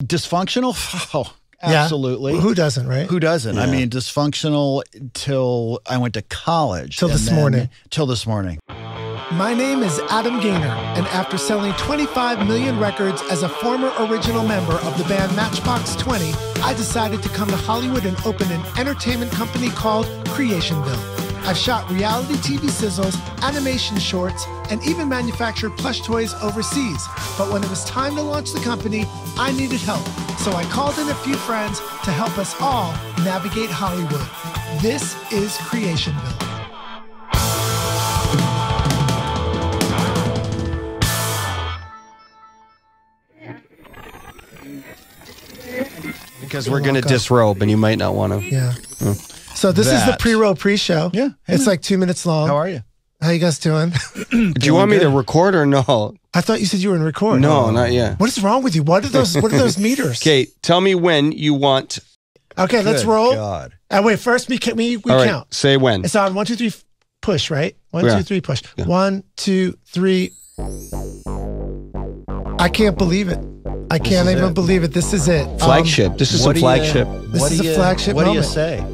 Dysfunctional? Oh, absolutely. Yeah. Who doesn't, right? Who doesn't? Yeah. I mean, dysfunctional till I went to college. Till this morning. Till this morning. My name is Adam Gaynor, and after selling 25 million records as a former original member of the band Matchbox 20, I decided to come to Hollywood and open an entertainment company called Creationville. I've shot reality TV sizzles, animation shorts, and even manufactured plush toys overseas. But when it was time to launch the company, I needed help. So I called in a few friends to help us all navigate Hollywood. This is Creationville. Because we're going to disrobe and you might not want to. Yeah. So this is the pre-roll pre-show. Yeah. It's like 2 minutes long. How are you? How you guys doing? Do you want me to record or no? I thought you said you were in record. No, not yet. What is wrong with you? What are those meters? Okay, tell me when you want. Okay, let's Good roll. God. Wait, first we All right, count. say when. It's on 1, 2, 3, push, right? 1, Yeah. 2, 3, push. Yeah. 1, 2, 3. I can't believe it. I can't even believe it. This is it. Flagship. This is some flagship. This is a flagship What do you moment. say?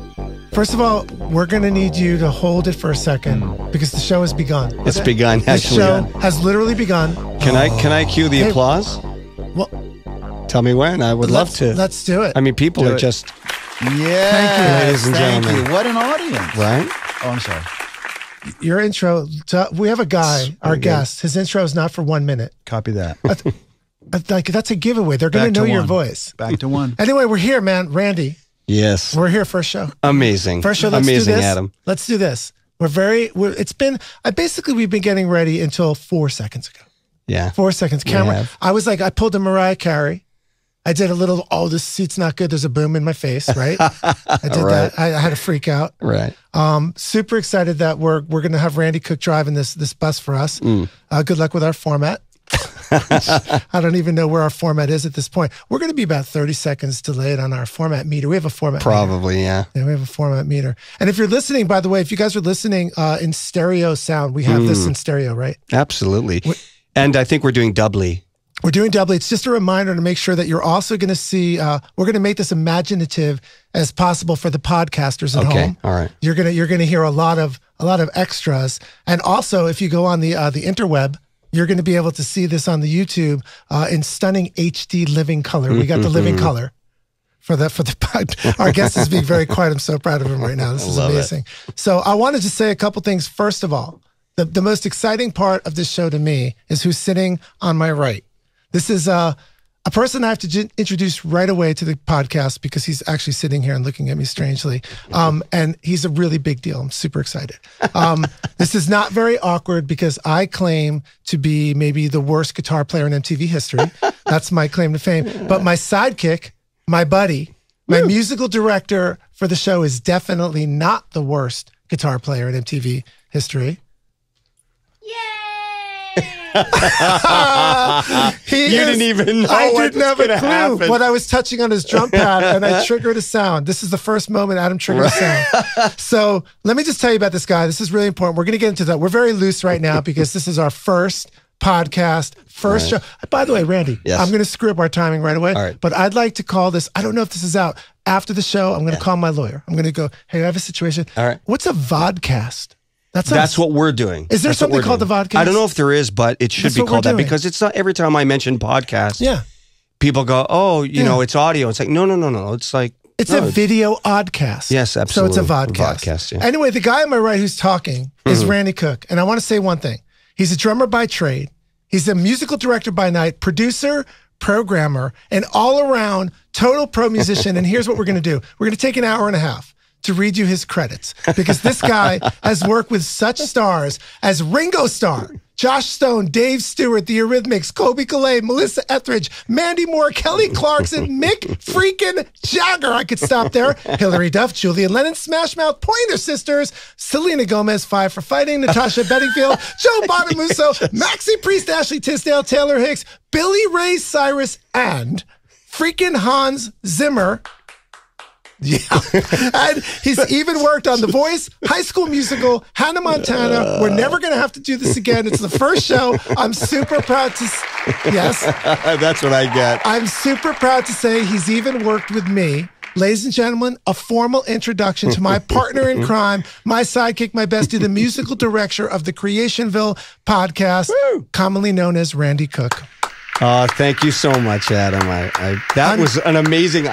First of all, we're going to need you to hold it for a second because the show has begun. It's begun, The actually. show has literally begun. Can I cue the Hey. applause? Well, Tell me when. I would love to. Let's do it. I mean, people Do are it. just, Yeah, ladies and gentlemen. you. What an audience. right? Oh, I'm sorry. Your intro, we have a guy, our guest. His intro is not for 1 minute. Copy that. Like that's a giveaway. They're going Back to know to your one. voice. Back to one. Anyway, we're here, man. Randy, Yes. we're here first show. Amazing. First show. Let's Amazing, do this. Adam. Let's do this. We've been getting ready until 4 seconds ago. Yeah. 4 seconds. Camera. have. I was like, I pulled a Mariah Carey. I did a little, oh, this seat's not good. There's a boom in my face, right? I did Right. that. I had a freak out. Right. Super excited that we're going to have Randy Cook driving this bus for us. Good luck with our format. I don't even know where our format is at this point. We're going to be about 30 seconds delayed on our format meter. We have a format meter. Probably, yeah. Yeah, we have a format meter. And if you're listening, by the way, if you guys are listening in stereo sound, we have this in stereo, right? Absolutely. And I think we're doing doubly. We're doing doubly. It's just a reminder to make sure that you're also going to see, we're going to make this imaginative as possible for the podcasters at home. All right. You're going to hear a lot of extras. And also, if you go on the interweb, you're going to be able to see this on the YouTube in stunning HD living color. We got the living color for the pod. Our guest is being very quiet. I'm so proud of him right now. This is amazing. So I wanted to say a couple things. First of all, the most exciting part of this show to me is who's sitting on my right. This is a person I have to introduce right away to the podcast because he's actually sitting here and looking at me strangely. And he's a really big deal. I'm super excited. This is not very awkward because I claim to be maybe the worst guitar player in MTV history. That's my claim to fame. But my sidekick, my buddy, my musical director for the show is definitely not the worst guitar player in MTV history. You didn't even know I what didn't have was a going to clue, happen. but I was touching on his drum pad and I triggered a sound. This is the first moment Adam triggered a sound. So let me just tell you about this guy. This is really important. We're going to get into that. We're very loose right now because this is our first podcast, first show. By the way, Randy, Yes. I'm going to screw up our timing right away, All right. but I'd like to call this, I don't know if this is out. After the show, I'm going to call my lawyer. I'm going to go, hey, I have a situation. All right. What's a vodcast? That's what we're doing. Is there That's what something we're called doing. the vodcast? I don't know if there is, but it should That's be what we're called that doing. because it's not every time I mention podcast. Yeah. People go, oh, you know, it's audio. It's like, no. It's like, It's no, a video oddcast. Yes, absolutely. So it's a vodcast. Vodcast, yeah. Anyway, the guy on my right who's talking is Randy Cook. And I want to say one thing. He's a drummer by trade. He's a musical director by night, producer, programmer, and all-around total pro musician. And here's what we're going to do. We're going to take an hour and a half to read you his credits because this guy has worked with such stars as Ringo Starr, Josh Stone, Dave Stewart, The Eurythmics, Kobe Calais, Melissa Etheridge, Mandy Moore, Kelly Clarkson, Mick freaking Jagger. I could stop there. Hilary Duff, Julian Lennon, Smash Mouth, Pointer Sisters, Selena Gomez, Five for Fighting, Natasha Bedingfield, Joe Bonamuso, Maxi Priest, Ashley Tisdale, Taylor Hicks, Billy Ray Cyrus, and freaking Hans Zimmer. Yeah. And he's even worked on The Voice, High School Musical, Hannah Montana. We're never going to have to do this again. It's the first show. I'm super proud to... Yes. That's what I get. I'm super proud to say he's even worked with me. Ladies and gentlemen, a formal introduction to my partner in crime, my sidekick, my bestie, the musical director of the Creationville podcast, commonly known as Randy Cook. Thank you so much, Adam. That was an amazing.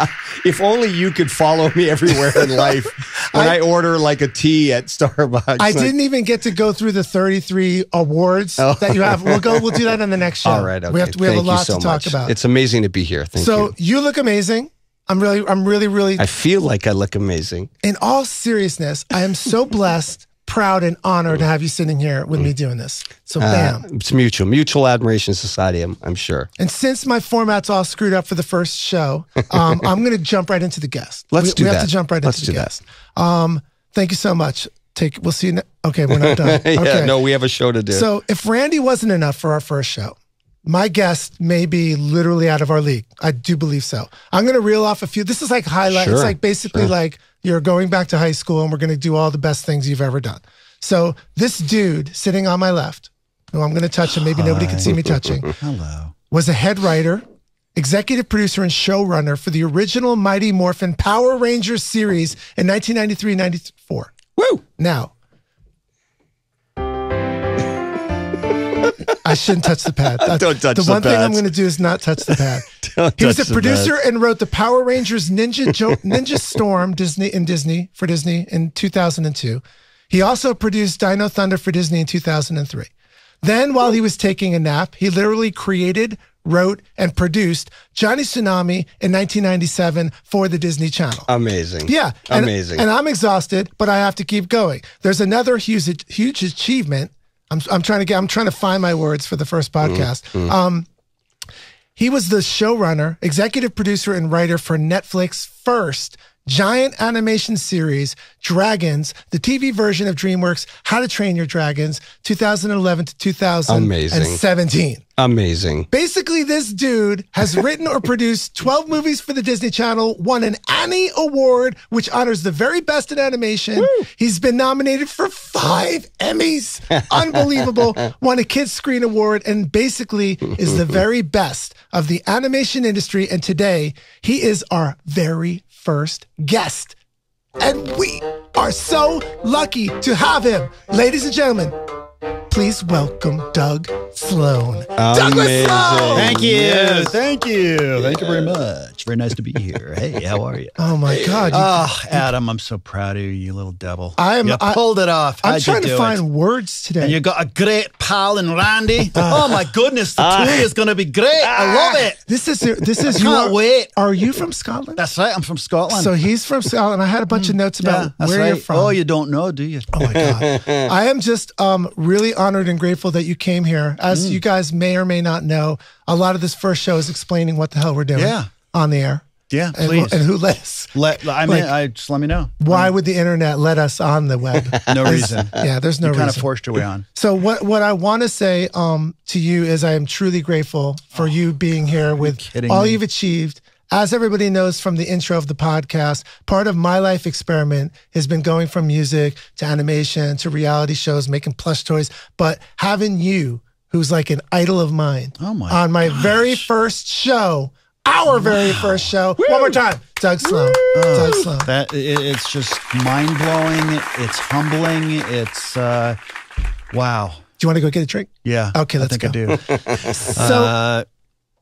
If only you could follow me everywhere in life when I order like a tea at Starbucks. I didn't even get to go through the 33 awards that you have. We'll do that on the next show. All right. Okay. We have a lot to talk about. It's amazing to be here. Thank you. So you look amazing. I'm really. I feel like I look amazing. In all seriousness, I am so blessed, proud, and honored to have you sitting here with me doing this. So bam. It's mutual admiration society, I'm sure. And since my format's all screwed up for the first show, I'm going to jump right into the guest. We have to jump right into the guest. Thank you so much. We'll see you. Okay, we're not done. Okay. No, we have a show to do. So if Randy wasn't enough for our first show, my guest may be literally out of our league. I do believe so. I'm going to reel off a few. This is like highlights. Sure, it's like basically like you're going back to high school and we're going to do all the best things you've ever done. So this dude sitting on my left, who I'm going to touch and maybe nobody can see me touching, was a head writer, executive producer, and showrunner for the original Mighty Morphin Power Rangers series in 1993-94. Woo! Now, I shouldn't touch the pad. Don't touch the one thing I'm pads. going to do is not touch the pad. Don't He was touch a the producer pads. and wrote the Power Rangers Ninja Storm for Disney in 2002. He also produced Dino Thunder for Disney in 2003. Then, while he was taking a nap, he literally created, wrote, and produced Johnny Tsunami in 1997 for the Disney Channel. Amazing. Yeah. Amazing. And I'm exhausted, but I have to keep going. There's another huge achievement. I'm trying to find my words for the first podcast. He was the showrunner, executive producer, and writer for Netflix's first giant animation series, Dragons, the TV version of DreamWorks' How to Train Your Dragons, 2011 to 2017. Amazing. Basically, this dude has written or produced 12 movies for the Disney Channel, won an Annie Award, which honors the very best in animation. Woo! He's been nominated for 5 Emmys. Unbelievable. Won a Kids Screen Award, and basically is the very best of the animation industry. And today, he is our very first guest. And we are so lucky to have him. Ladies and gentlemen, please welcome Doug Sloan. Douglas Sloan! Thank you. Yes. Thank you. Thank you very much. Very nice to be here. Hey, how are you? Oh my God. Adam, I'm so proud of you, you little devil. You pulled it off. I'm How'd trying you to do find it? words today. And you got a great pal in Randy. Oh my goodness, the tour is going to be great. I love it. This is Can't wait. Are you from Scotland? That's right. I'm from Scotland. So he's from Scotland. I had a bunch of notes about that's where right. you're from. Oh, you don't know, do you? Oh my God. I am just really honored and grateful that you came here. As you guys may or may not know, a lot of this first show is explaining what the hell we're doing on the air. Yeah, And, please. and who let us. Just let me know. Why would the internet let us on the web? No reason. Yeah, there's no You reason. kind of forced your way on. So what I want to say to you is I am truly grateful for you being here with kidding all me? you've achieved. As everybody knows from the intro of the podcast, part of my life experiment has been going from music to animation to reality shows, making plush toys, but having you, who's like an idol of mine, on my very first show, our very first show. Woo! One more time, Doug Sloan. Doug Sloan. It's just mind-blowing. It's humbling. It's, wow. Do you want to go get a drink? Yeah. Okay, let's I think go. I do. So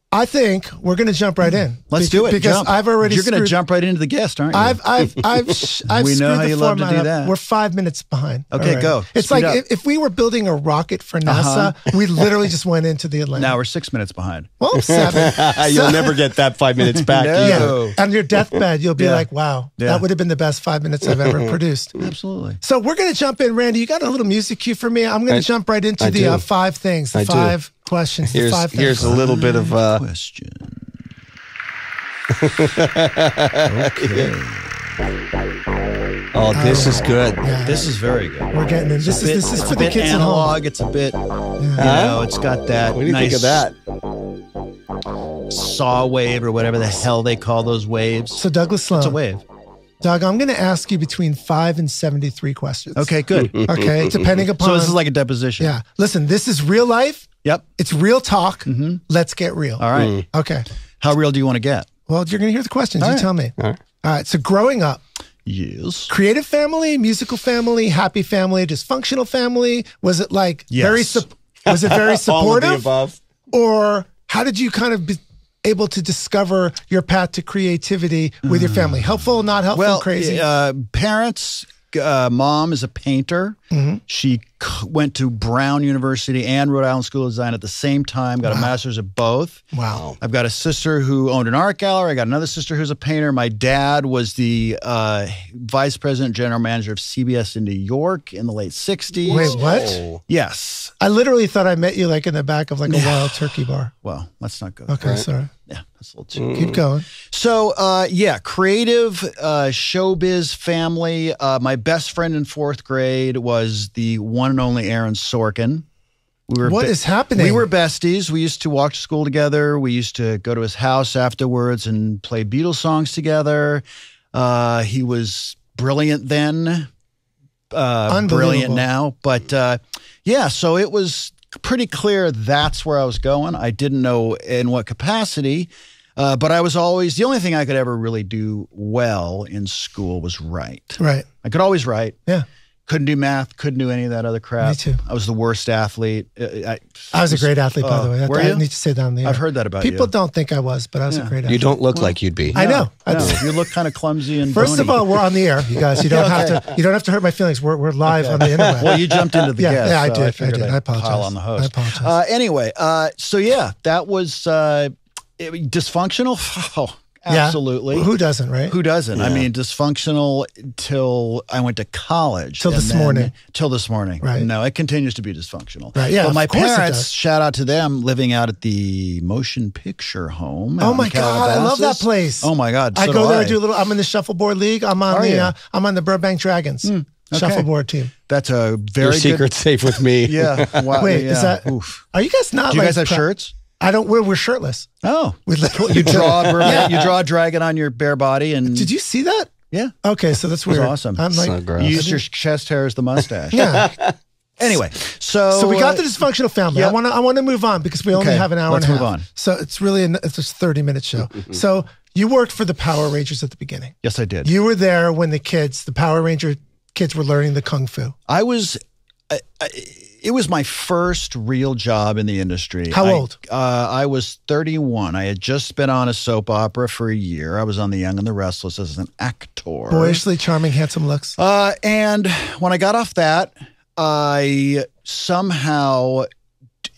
I think we're going to jump right in. Let's do it. Because jump. I've already You're going to jump right into the guest, aren't you? I've We know how screwed the you love to format do up. that. We're 5 minutes behind. Okay, already. go. It's Speed like up. if we were building a rocket for NASA, we literally just went into the Atlantic. Now we're 6 minutes behind. Well, 7. You'll never get that 5 minutes back. No. Yeah. On your deathbed, you'll be like, wow, Yeah. that would have been the best 5 minutes I've ever produced. Absolutely. So we're going to jump in. Randy, you got a little music cue for me? I'm going to jump right into the do. 5 things, the I do. 5 questions, the 5 things. Here's a little bit of Question. Oh, this is good. Yeah. This is very good. We're getting in. This is It's for a the bit kids analog. It's a bit, it's got that What do you nice think of that? saw wave or whatever the hell they call those waves. So Douglas Sloan, It's a wave. Doug, I'm going to ask you between 5 and 73 questions. Okay, good. Okay, depending upon. So this is like a deposition. Yeah. Listen, this is real life. Yep. It's real talk. Let's get real. All right. Okay. How real do you want to get? Well, you're going to hear the questions. All You right. tell me. All right. So growing up, Yes. creative family, musical family, happy family, dysfunctional family? Was it like Yes. was it very All of the supportive? above. Or how did you kind of be able to discover your path to creativity with your family? Helpful, not helpful, Well, crazy? parents, mom is a painter. She went to Brown University and Rhode Island School of Design at the same time, got a master's of both. Wow. I've got a sister who owned an art gallery. I got another sister who's a painter. My dad was the vice president, general manager of CBS in New York in the late 60s. Wait, what? Oh. Yes. I literally thought I met you like in the back of like a wild turkey bar. Well, let's not go. Okay, Right. sorry. Yeah, that's a little too. Keep going. So, creative showbiz family. My best friend in 4th grade was the one and only Aaron Sorkin. What is happening? We were besties. We used to walk to school together. We used to go to his house afterwards and play Beatles songs together. He was brilliant then, brilliant now. But so it was pretty clear that's where I was going. I didn't know in what capacity, but I was always, the only thing I could ever really do well in school was write. Right. I could always write. Yeah. Couldn't do math, couldn't do any of that other crap. Me too. I was the worst athlete. I was a great athlete, by the way. Were I you? need to say that on the air. I've heard that about you. People don't think I was, but I was a great athlete. You don't look like you'd be. I know. No, you look kind of clumsy and First of bony. all, we're on the air, you guys. You don't have to hurt my feelings. We're live on the internet. Well, you jumped into the Yeah, guest. yeah, I so did. figured I'd I apologize. pile on the host. I apologize. Anyway, that was dysfunctional. Oh, absolutely. Yeah. Who doesn't, right? Who doesn't? I mean, dysfunctional till I went to college. Till this morning. Till this morning. Right. No, it continues to be dysfunctional. Right, yeah, But my of course it parents, does. shout out to them, living out at the Motion Picture Home. Oh out my in God, I love that Calabasas. place. Oh my God, I so go do there. I. I do a little. I'm in the shuffleboard league. I'm on Are you? I'm on the Burbank Dragons shuffleboard team. That's a Your very good. secret's safe with me. Yeah. Wow, Wait, yeah. is that? Oof. Are you guys not? Do you like guys have shirts? I don't. We're shirtless. Oh, We literally. you draw you draw a dragon on your bare body, and Did you see that? yeah, Okay, so that's weird. awesome. I'm like, So gross. you used your chest hair as the mustache. yeah. Anyway, so So we got the dysfunctional family. Yep. I want to move on because we only Okay, have an hour let's and a half. move on. So it's really it's a 30-minute show. So you worked for the Power Rangers at the beginning. Yes, I did. You were there when the Power Ranger kids were learning the kung fu. I was. It was my first real job in the industry. How old? I was 31. I had just been on a soap opera for a year. I was on The Young and the Restless as an actor. Boyishly charming, handsome looks. And when I got off that, I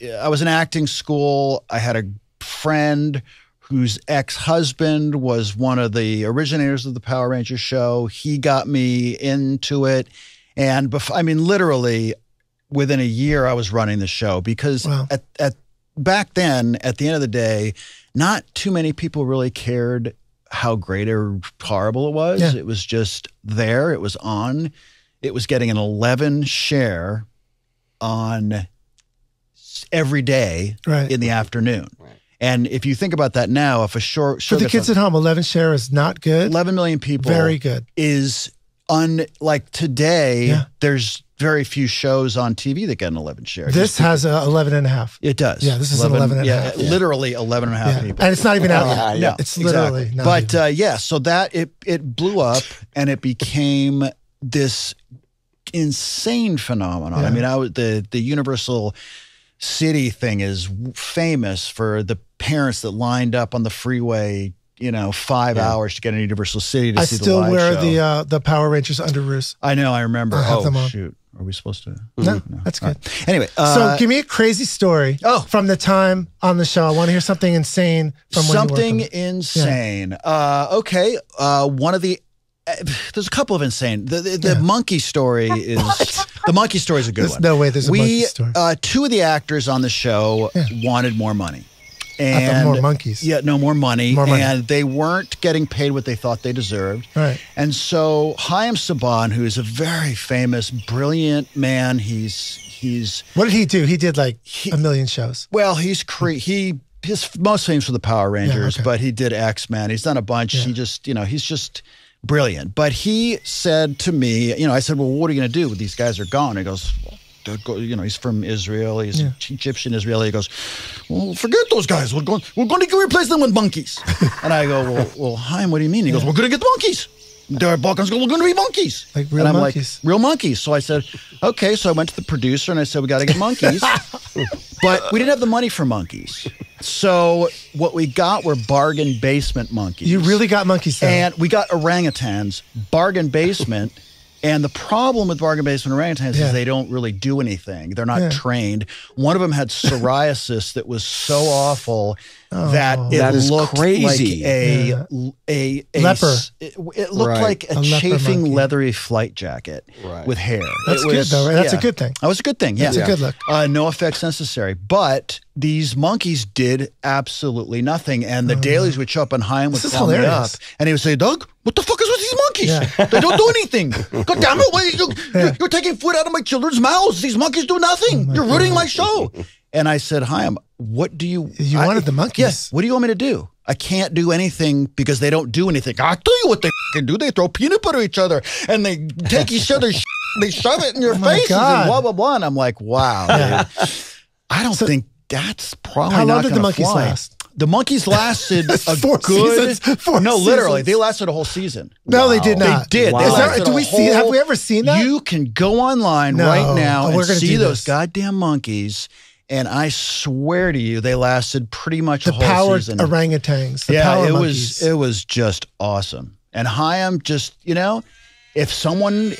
was in acting school. I had a friend whose ex-husband was one of the originators of the Power Rangers show. He got me into it. And literally within a year, I was running the show because Wow. at back then, at the end of the day, not too many people really cared how great or horrible it was. Yeah. It was just there. It was on. It was getting an 11 share on every day Right. in the afternoon. And if you think about that now, if a show For the kids at home, 11 share is not good. 11 million people Very good. is like today, Yeah. there's very few shows on TV that get an 11 share. This has 11 and a half. It does. Yeah, this is an 11 and a half. Literally 11 and a half Yeah. people. And it's not even out yet. No, It's literally exactly. not But even. so that it blew up and it became this insane phenomenon. Yeah. I mean, the Universal City thing is famous for the parents that lined up on the freeway, 5 hours to get in Universal City to I see the still live wear show. the Power Rangers underoos. I know, I remember. I have them on. Shoot. Are we supposed to? No, that's good. Anyway, So give me a crazy story Oh. from the time on the show. I want to hear something insane from something when you worked on it. insane. Okay. One of the there's a couple of insane. The monkey story is the monkey story is a good There's one. no way there's a monkey story. Two of the actors on the show wanted more money. I thought more monkeys. Yeah, no more money. More money. And they weren't getting paid what they thought they deserved. Right. And so Chaim Saban, who is a very famous, brilliant man, he's What did he do? He did like a million shows. well, he's his most famous for the Power Rangers, okay. but he did X-Men. He's done a bunch. Yeah. He just, he's just brilliant. But he said to me, you know, I said, well, what are you going to do? These guys are gone. He goes, you know, he's from Israel. He's Egyptian Israeli. He goes, well, forget those guys. We're going to replace them with monkeys. And I go, well, Chaim, what do you mean? He goes, we're going to get the monkeys. There are Balkans. We're going to be monkeys. Like real monkeys. Like, real monkeys. So I said, okay. So I went to the producer and I said, we got to get monkeys. But we didn't have the money for monkeys. So what we got were bargain basement monkeys. You really got monkeys, though. And we got orangutans, bargain basement. And the problem with bargain basement orangutans is they don't really do anything. They're not trained. One of them had psoriasis that was so awful that it looked crazy. like a leper. It looked like a chafing leathery flight jacket with hair. That's good, though. That's a good thing. That was a good thing. Yeah, that's a good look. No effects necessary. But these monkeys did absolutely nothing. And the dailies would show up and Chaim would call me up. And he would say, Doug, what the fuck is with these monkeys? They don't do anything. God damn it. You're taking food out of my children's mouths. These monkeys do nothing. You're ruining my show. And I said, Chaim, what do you... You wanted the monkeys. Yes. What do you want me to do? I can't do anything because they don't do anything. I'll tell you what they can do. They throw peanut butter at each other and they take each other's they shove it in your faces and blah, blah, blah. And I'm like, wow, dude. I don't think that's probably how long not did the monkeys last? The monkeys lasted a good... No, literally. They lasted a whole season. No, they did not. They did. Wow. Have we ever seen that? You can go online right now and see those goddamn monkeys. And I swear to you, they lasted pretty much a whole season. The power orangutans. The power monkeys. It was just awesome. And Chaim just, you know, if someone,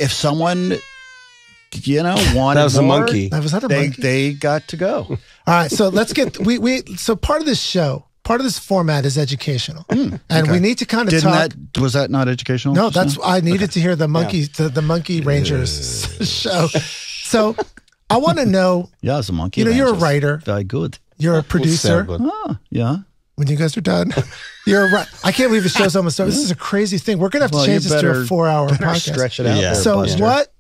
you know, wanted that was more, a monkey. Was that a monkey? They got to go. All right, so let's get so part of this show, part of this format is educational, and we need to kind of talk. Was that not educational? No, I needed to hear the monkey, the Monkey Rangers show. So I want to know. Yeah, it's a monkey. You know, you're a writer. Very good. You're a producer. Yeah. When you guys are done, I can't believe the show's almost over. This is a crazy thing. We're gonna have to change this to a 4-hour podcast. Stretch it out. Yeah. So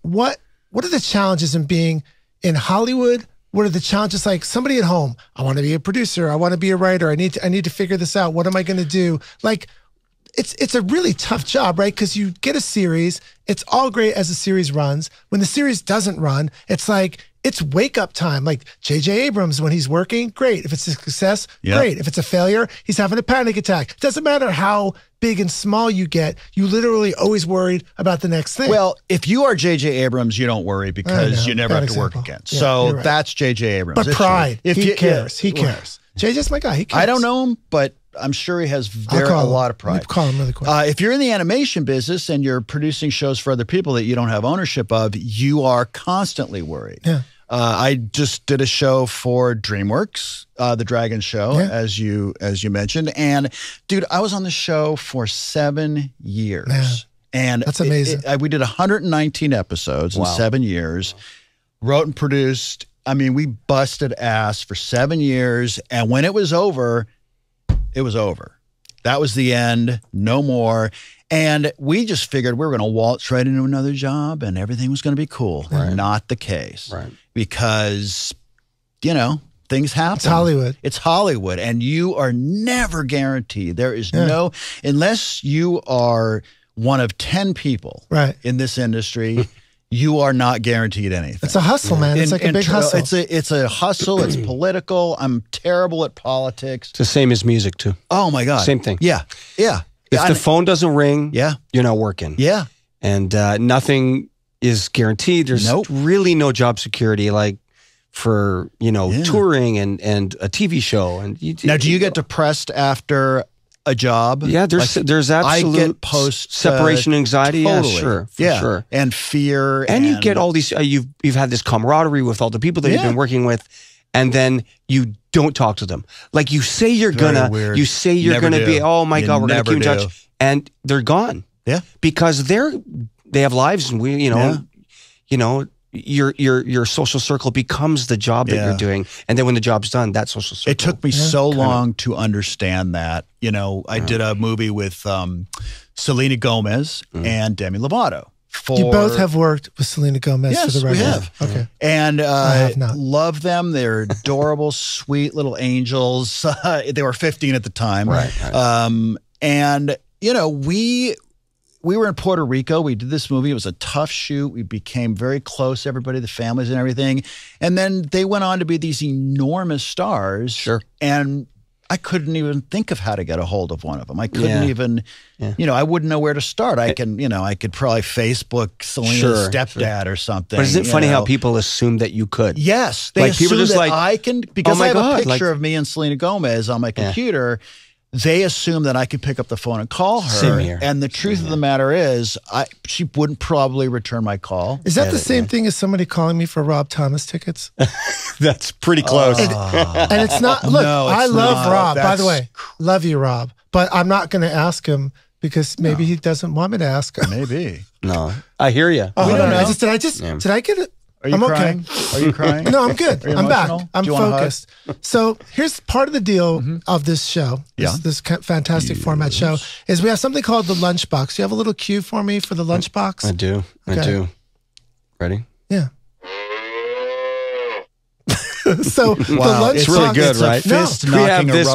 what are the challenges in being in Hollywood? What are the challenges like somebody at home? I want to be a producer. I want to be a writer. I need to figure this out. What am I going to do? Like, it's a really tough job, right? Because you get a series. It's all great as the series runs. When the series doesn't run, it's like, it's wake up time. Like J.J. Abrams, when he's working, great. If it's a success, great. If it's a failure, he's having a panic attack. It doesn't matter how big and small you get. You literally always worried about the next thing. Well, if you are J.J. Abrams, you don't worry because you never have to work again. Yeah, so that's J.J. Abrams. But pride. He cares. He cares. JJ's my guy. He cares. I don't know him, but I'm sure he has a lot of pride. Call him really quick. If you're in the animation business and you're producing shows for other people that you don't have ownership of, you are constantly worried. Yeah. I just did a show for DreamWorks, the Dragon Show, as you mentioned, and dude, I was on the show for 7 years, and that's amazing. We did 119 episodes in 7 years, wrote and produced. I mean, we busted ass for 7 years, and when it was over, it was over. That was the end. No more. And we just figured we were going to waltz right into another job and everything was going to be cool. Right. Not the case. Right. Because, you know, things happen. It's Hollywood. It's Hollywood. And you are never guaranteed. There is no, unless you are one of 10 people in this industry, you are not guaranteed anything. It's a hustle, man. It's like a big hustle. It's a hustle. It's political. I'm terrible at politics. It's the same as music, too. Oh, my God. Same thing. Yeah. Yeah. If the phone doesn't ring, you're not working. Yeah. And nothing is guaranteed. There's really no job security like for, you know, touring and a TV show. And now, do you get depressed after a job? Yeah, there's absolute I get post separation anxiety. Totally. Yeah, sure. For sure. And fear. And you get all these, you've had this camaraderie with all the people that you've been working with. And then you don't talk to them. Like you say you're weird. You say you're gonna be, oh my God, we're gonna keep in touch. And they're gone. Yeah. Because they have lives and we, you know, your social circle becomes the job that you're doing. And then when the job's done, that social circle. It took me so long to understand that. You know, I did a movie with Selena Gomez and Demi Lovato. You both have worked with Selena Gomez for the record. We have. Okay. And I have not. Love them. They're adorable, sweet little angels. They were 15 at the time. Right. And, you know, we were in Puerto Rico. We did this movie. It was a tough shoot. We became very close, everybody, the families and everything. And then they went on to be these enormous stars. Sure. And I couldn't even think of how to get a hold of one of them. I couldn't even, I wouldn't know where to start. I could probably Facebook Selena's stepdad or something. But isn't it funny how people assume that you could? Yes. They assume people just that I can, because I have a picture of me and Selena Gomez on my computer. They assume that I could pick up the phone and call her. Same here. And the truth of the matter is, she wouldn't probably return my call. Is that the same thing as somebody calling me for Rob Thomas tickets? That's pretty close. And it's not, look, I love Rob, by the way. Love you, Rob. But I'm not going to ask him because maybe he doesn't want me to ask him. Maybe. No. I hear you. Oh, hold on. Did I get it? Are you crying? Okay. Are you crying? No, I'm good. I'm back. I'm Do you want focused. So here's part of the deal of this show, this fantastic format show, is we have something called the lunchbox. You have a little cue for me for the lunchbox? I do. Okay. I do. Ready? Yeah. So the lunchbox, it's really good, right?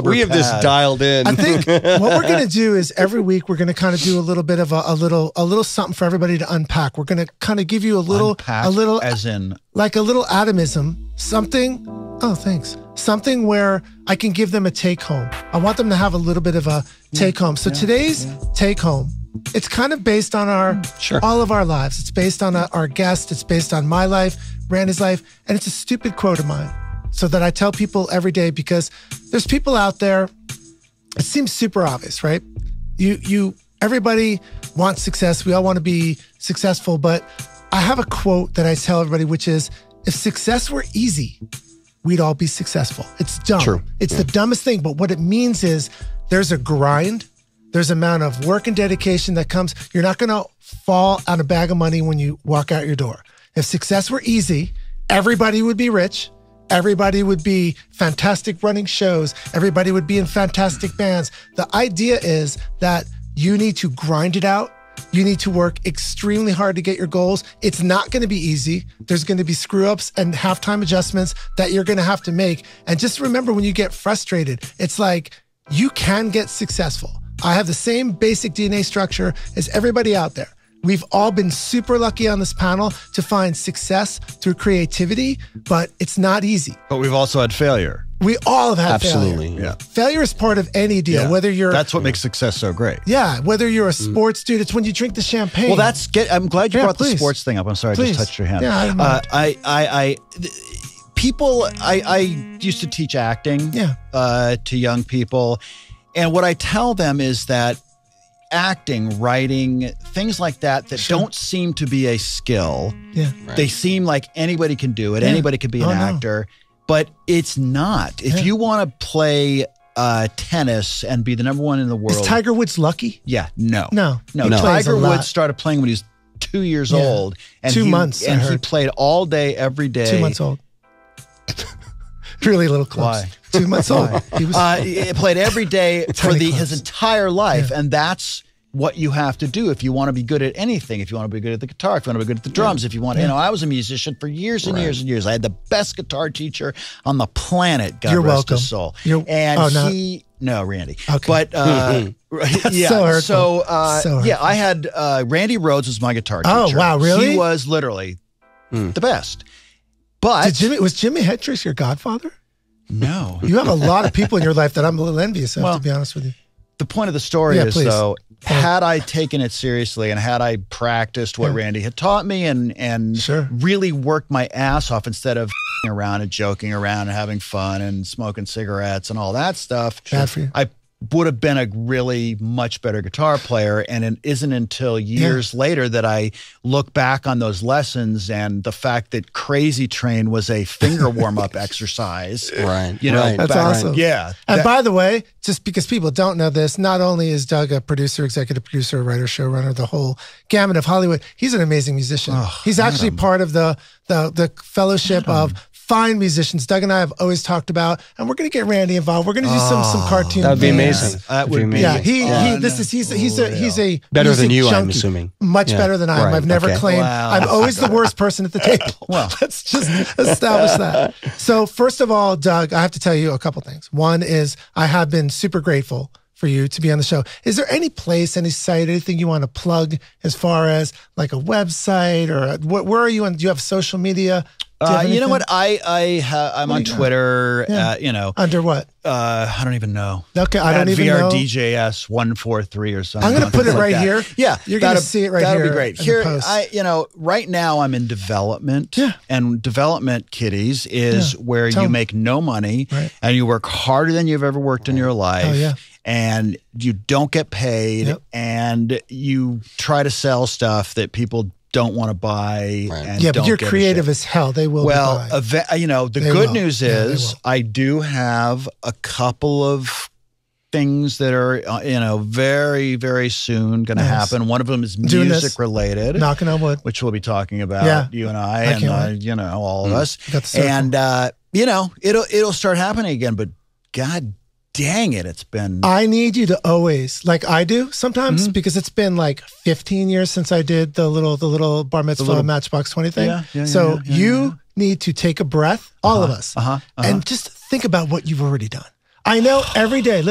We have this dialed in. I think what we're going to do is every week we're going to kind of do a little bit of a little something for everybody to unpack. We're going to kind of give you a little, as in like a little atomism, something. Oh, thanks. Something where I can give them a take home. I want them to have a little bit of a take home. So today's take home, it's kind of based on all of our lives. It's based on our guest. It's based on my life, Randy's life, and it's a stupid quote of mine. So that I tell people every day, because there's people out there, it seems super obvious, right? Everybody wants success. We all want to be successful, but I have a quote that I tell everybody, which is, if success were easy, we'd all be successful. It's dumb. True. It's the dumbest thing, but what it means is there's a grind, there's amount of work and dedication that comes. You're not going to fall on a bag of money when you walk out your door. If success were easy, everybody would be rich. Everybody would be fantastic running shows. Everybody would be in fantastic bands. The idea is that you need to grind it out. You need to work extremely hard to get your goals. It's not going to be easy. There's going to be screw ups and halftime adjustments that you're going to have to make. And just remember, when you get frustrated, it's like you can get successful. I have the same basic DNA structure as everybody out there. We've all been super lucky on this panel to find success through creativity, but it's not easy. But we've also had failure. We all have had Absolutely, failure. yeah. Failure is part of any deal, whether you're... That's what makes success so great. Yeah, whether you're a sports dude, it's when you drink the champagne. Well, I'm glad you brought the sports thing up. I'm sorry, I just touched your hand. Yeah, I used to teach acting to young people, and what I tell them is that acting, writing, things like that don't seem to be a skill. Yeah. Right. They seem like anybody can do it. Yeah. Anybody can be an actor, but it's not. If you want to play tennis and be the number one in the world. Is Tiger Woods lucky? Yeah. No. He Tiger Woods started playing when he was 2 years old. And 2 months. And he played all day, every day. 2 months old. Really little close. Why? 2 months old. He played every day for his entire life, and that's what you have to do if you want to be good at anything. If you want to be good at the guitar, if you want to be good at the drums, if you want, I was a musician for years and years and years. I had the best guitar teacher on the planet. God rest his soul. Randy. Okay. But so hurtful. I had Randy Rhoads was my guitar teacher. Oh wow, really? He was literally the best. But was Jimi Hendrix your godfather? No. You have a lot of people in your life that I'm a little envious of, to be honest with you. The point of the story is, though, had I taken it seriously and had I practiced what Randy had taught me and really worked my ass off instead of around and joking around and having fun and smoking cigarettes and all that stuff, bad for you. I would have been a really much better guitar player. And it isn't until years later that I look back on those lessons and the fact that Crazy Train was a finger warm-up exercise. Right. That's awesome. Yeah. And by the way, just because people don't know this, not only is Doug a producer, executive producer, writer, showrunner, the whole gamut of Hollywood, he's an amazing musician. He's actually part of the fellowship of fine musicians. Doug and I have always talked about, and we're going to get Randy involved. We're going to do some cartoon. That would be amazing. That would be amazing. He's a better than you, junkie. I'm assuming. Much better than I am. I've never claimed. Wow. I'm always the worst person at the table. Well, let's just establish that. So first of all, Doug, I have to tell you a couple things. One is I have been super grateful for for you to be on the show. Is there any place, any site, anything you want to plug as far as like a website or where are you on? Do you have social media? You know what? I'm on Twitter. Yeah. You know, Under what? I don't even know. Okay, I don't even know. VRDJS143 or something. I'm going to put it right here. Yeah, you're going to see it right here. That'll be great. Here, right now I'm in development. Yeah. And development, kiddies, is where you make no money and you work harder than you've ever worked in your life. Oh, yeah. And you don't get paid, and you try to sell stuff that people don't want to buy. And but you're creative as hell. They will. Well, the good news is I do have a couple of things that are, very, very soon going to happen. One of them is music related. Knocking on wood. Which we'll be talking about, you and I and, all of us. And, it'll start happening again, but God dang it, it's been... I need you to always, like I do sometimes, because it's been like 15 years since I did the little bar mitzvah Matchbox 20 thing. So you need to take a breath, all of us, and just think about what you've already done. I know every day,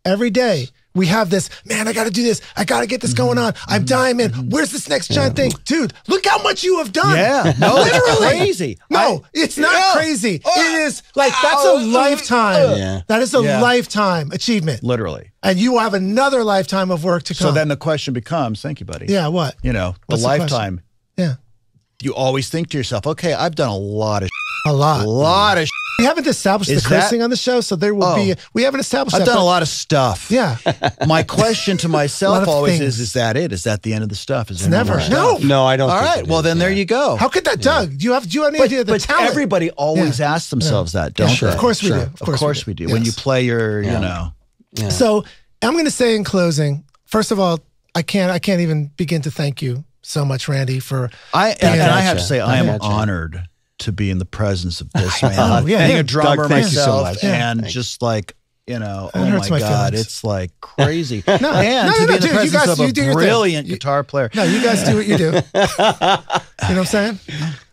every day we have this, man, I got to do this. I got to get this going on. I'm dying, man. Where's this next giant thing? Dude, look how much you have done. Yeah. No, literally. it's crazy. No, it's not crazy. It is like, that's a lifetime. That is a lifetime achievement. Literally. And you have another lifetime of work to come. So then the question becomes, thank you, buddy. Yeah, what? The lifetime. Yeah. You always think to yourself, okay, I've done a lot of A lot of We haven't established the cursing on the show, so there will be. We haven't established I've that. done a lot of stuff. Yeah. My question to myself always is that it? Is that the end of the stuff? Is there never. No, I don't. All right. Well, then there you go. How could that, Doug? Do you have any idea of the talent? Everybody always asks themselves that, don't they? Of course we do. Of course we do. When you play your, So I'm going to say in closing, first of all, I can't even begin to thank you so much, Randy, for. I have to say, I am honored to be in the presence of this man. Being a drummer Doug, thank you so myself, much. and just like, oh my my God, feelings. it's like crazy. And to be in the presence of a brilliant guitar player. No, you guys do what you do. You know what I'm saying?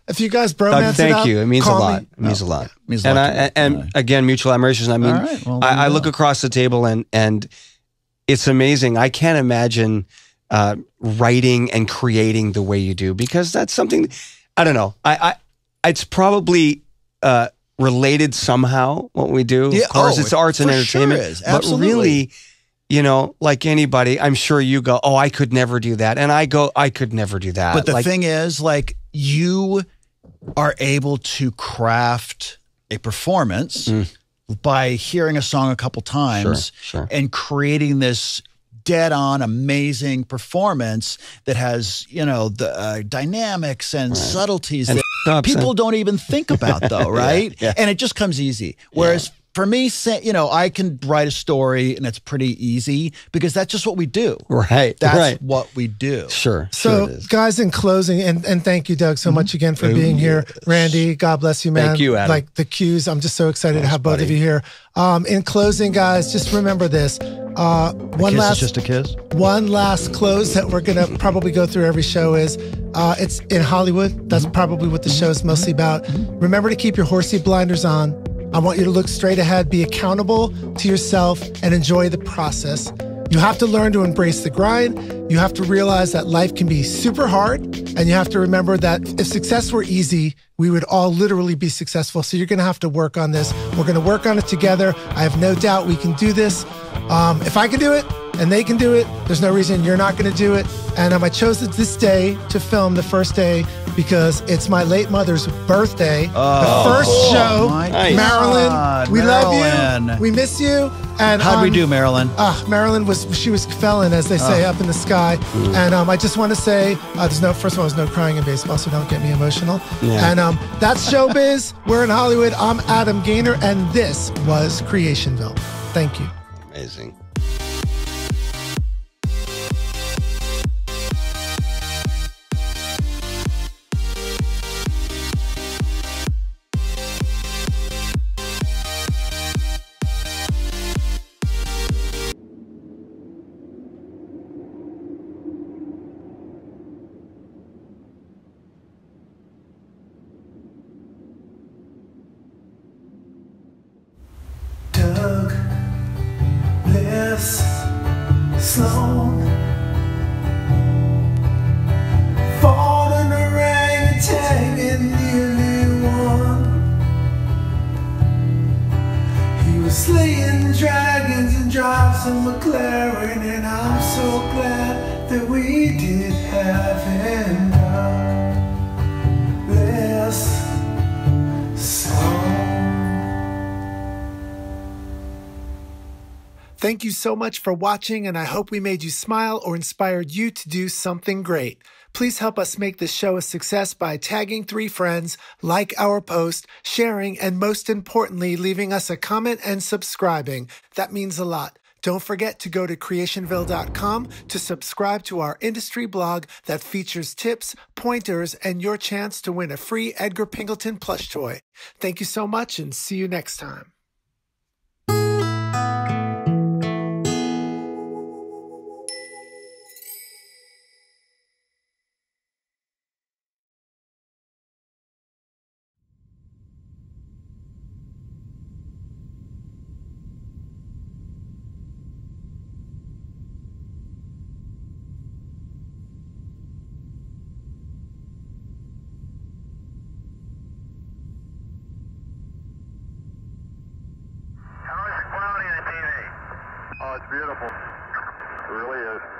If you guys bromance Doug, thank it up, you. It means a call lot. me. It means a lot. Means a lot and again, mutual admiration. I mean, all right, well, I look across the table and it's amazing. I can't imagine writing and creating the way you do, because that's something, I don't know. It's probably related somehow, what we do. Yeah, of course, it's arts and entertainment. Sure is. But really, like anybody, I'm sure you go, oh, I could never do that. And I go, I could never do that. But the thing is, like, you are able to craft a performance by hearing a song a couple times and creating this dead-on amazing performance that has, the dynamics and subtleties and that people don't even think about, though, right? And it just comes easy. Whereas for me, I can write a story and it's pretty easy because that's just what we do. Right. That's what we do. Sure. So, guys, in closing, and thank you, Doug, so much again for being here. Randy, God bless you, man. Thank you, Adam. Like the cues, I'm just so excited to have both of you here. In closing, guys, just remember this. Is just a kiss. One last close that we're going to probably go through every show is, it's in Hollywood. That's probably what the show is mostly about. Remember to keep your horsey blinders on. I want you to look straight ahead, be accountable to yourself, and enjoy the process. You have to learn to embrace the grind. You have to realize that life can be super hard. And you have to remember that if success were easy, we would all literally be successful. So you're going to have to work on this. We're going to work on it together. I have no doubt we can do this. If I can do it and they can do it, there's no reason you're not going to do it. And I chose this day to film the first day because it's my late mother's birthday. The first show, Marilyn. God, we Marilyn. love you. We miss you. And how'd we do, Marilyn? Marilyn was felon, as they say, up in the sky. And I just want to say, first of all, there's no crying in baseball, so don't get me emotional. And that's Showbiz. We're in Hollywood. I'm Adam Gaynor, and this was Creationville. Thank you. Amazing. Doug, dragons and drive some McLaren, and I'm so glad that we did have him this song. Thank you so much for watching, and I hope we made you smile or inspired you to do something great. Please help us make this show a success by tagging 3 friends, like our post, sharing, and most importantly, leaving us a comment and subscribing. That means a lot. Don't forget to go to creationville.com to subscribe to our industry blog that features tips, pointers, and your chance to win a free Edgar Pingleton plush toy. Thank you so much, and see you next time. How is it cloudy on TV? Oh, it's beautiful. It really is.